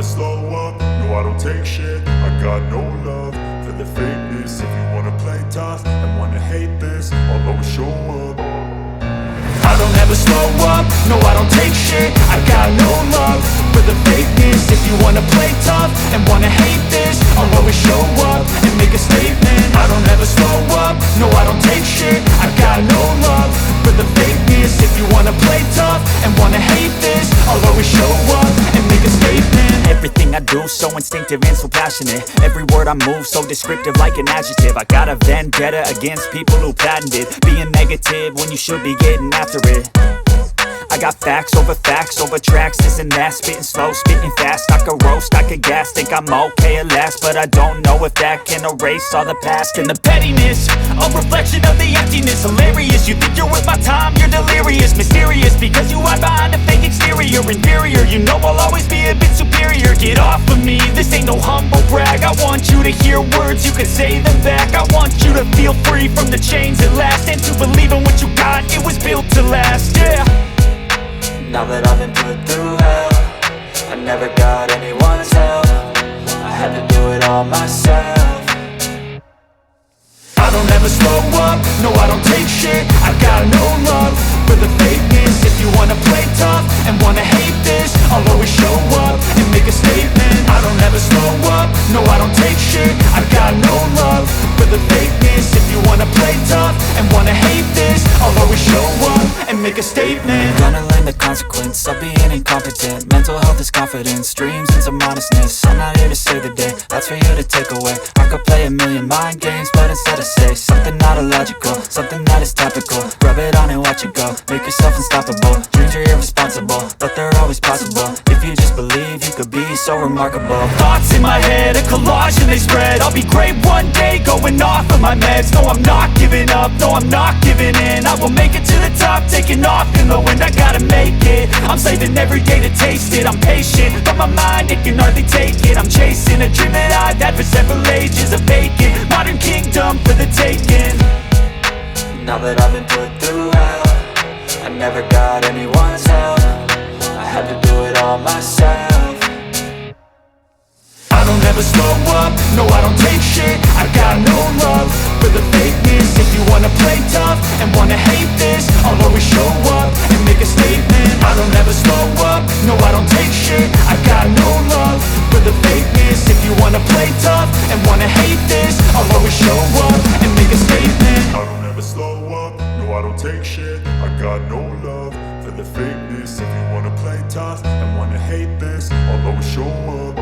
slow up, no I don't take shit. I got no love for the fakeness. If you wanna play tough and wanna hate this, I'll always show up. I don't ever slow up, no I don't take shit. I got no love for the fakeness. If you wanna play tough and wanna hate this, I'll always show up and make a statement. I don't ever slow up, no I don't take shit. I got no love for the fakeness. If you wanna play tough and wanna hate this, I'll always show up and make a statement. Everything I do so instinctive and so passionate. Every word I move so descriptive like an adjective. I got a vendetta against people who patented being negative when you should be getting after it. I got facts over tracks, this and that. Spitting slow, spitting fast, I could roast, I could gas. Think I'm okay at last, but I don't know if that can erase all the past. And the pettiness, a reflection of the emptiness. Hilarious, you think you're worth my time, you're delirious. Mysterious, because you hide behind a fake exterior. Inferior, you know I'll always be a bit superior. Get off of me, this ain't no humble brag. I want you to hear words, you can say them back. I want you to feel free from the chains at last, and to believe in what you got, it was built to last, yeah. Now that I've been put through hell, I never got anyone's help. I had to do it all myself. I don't ever slow up, no I don't take shit. I got no love for the fakeness. If you wanna play tough and wanna hate this, I'll always show up and make a statement. I don't ever slow up, no I don't take shit. I got no love for the fakeness. If you wanna play tough and wanna hate this, I'll always show up and make a statement. Gonna learn the consequence of being incompetent. Mental health is confidence, dreams and some honestness. I'm not here to save the day, that's for you to take away. I could play a million mind games, but instead I say something not illogical, something that is topical. Rub it on and watch it go, make yourself unstoppable. Dreams are irresponsible, but they're always possible. If you just believe, you could be so remarkable. Thoughts in my head, a collage and they spread. I'll be great one day, going off of my meds. No, I'm not giving up, no, I'm not giving in. I will make it to the top, taking off in the wind. I gotta make it, I'm saving every day to taste it. I'm patient, but my mind, it can hardly take it. I'm chasing a dream that I've had for several ages. A vacant, modern kingdom for the taking. Now that I've been put through hell, I never got anyone's help. I had to do it all myself. I don't ever slow up, no I don't take shit. I got no love for the fakeness. If you wanna play tough and wanna hate this, I'll always show up and make a statement. I don't ever slow up, no I don't take shit. I got no love for the fakeness. If you wanna play tough and wanna hate this, I'll always show up and make a statement. I don't ever slow up, no I don't take shit. I got no love for the fakeness. If you wanna play tough and wanna hate this, I'll always show up.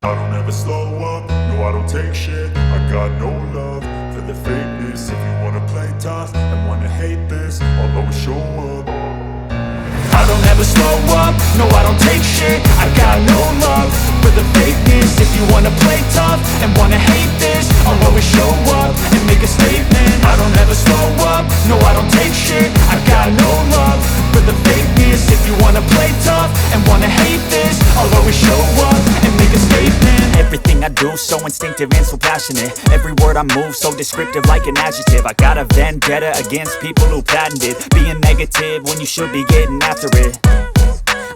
I don't ever slow up, no I don't take shit. I got no love for the fakeness. If you wanna play tough and wanna hate this, I'll always show up. I don't ever slow up, no I don't take shit. I got no love for the fakeness. If you wanna play tough and wanna hate this, I'll always show up and make a statement. I don't ever slow up, no I don't take shit. I got no love for the fakeness. If you wanna play tough and wanna hate this, I'll always show up and make a statement. Everything I do so instinctive and so passionate. Every word I move so descriptive like an adjective. I got a vendetta against people who patented being negative when you should be getting after it.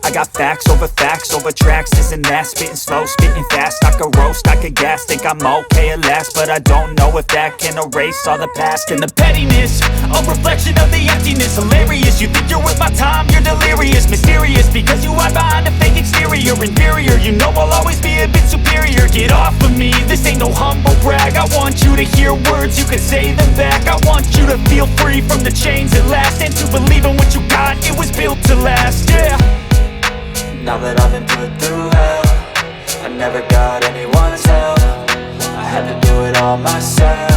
I got facts over tracks, this and that. Spitting slow, spitting fast, I could roast, I could gas. Think I'm okay at last, but I don't know if that can erase all the past. And the pettiness, a reflection of the emptiness. Hilarious, you think you're worth my time, you're delirious. Mysterious, because you hide behind a fake exterior. Inferior, you know I'll always be a bit superior. Get off of me, this ain't no humble brag. I want you to hear words, you can say them back. I want you to feel free from the chains at last, and to believe in what you got, it was built to last, yeah. Now that I've been put through hell, I never got anyone's help. I had to do it all myself.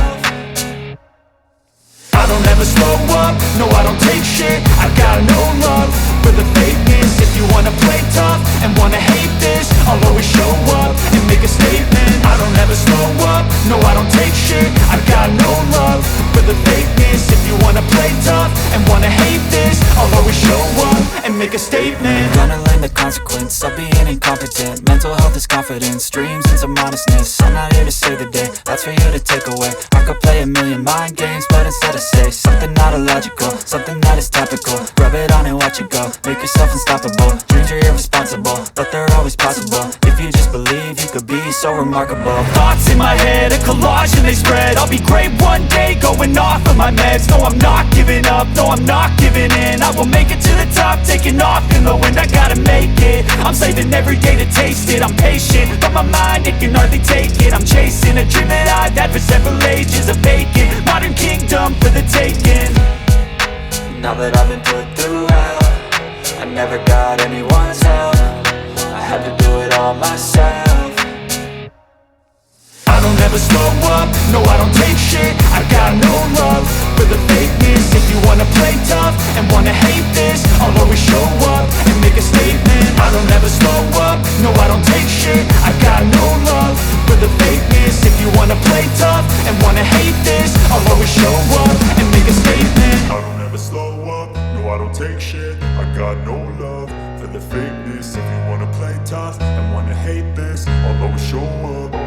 I don't ever slow up, no I don't take shit. I got no love for the fakeness. If you wanna play tough and wanna hate this, I'll always show up and make a statement. I don't ever slow up, no I don't take shit. I got no love for the fakeness. If you wanna play tough and wanna hate this, I'll always show up and make a statement. Gonna learn the consequence of being incompetent. Mental health is confidence, dreams into modestness. I'm not here to save the day, that's for you to take away. I could play a million mind games, but instead I say something not illogical, something that is topical. Rub it on and watch it go, make yourself unstoppable. Dreams are irresponsible, but they're always possible. If you just believe, you could be so remarkable. Thoughts in my head, a collage and they spread. I'll be great one day, going off of my meds. No, I'm not giving up, no, I'm not giving in. I will make it to the top, taking off in the wind. I gotta make it, I'm saving every day to taste it. I'm patient, but my mind, it can hardly take it. I'm chasing a dream that I've had for several ages. A vacant, modern kingdom for the taking. Now that I've been put through hell, I never got anyone's help. I had to do it all myself. I don't ever slow up, no I don't take shit. I got no love for the fakeness. If you wanna play tough and wanna hate this, I'll always show up and make a statement. I don't ever slow up, no I don't take shit. I got no love for the fakeness. If you wanna play tough and wanna hate this, I'll always show up and make a statement. I don't ever slow up, no I don't take shit. I got no love for the fakeness. If you wanna play tough and wanna hate this, I'll always show up.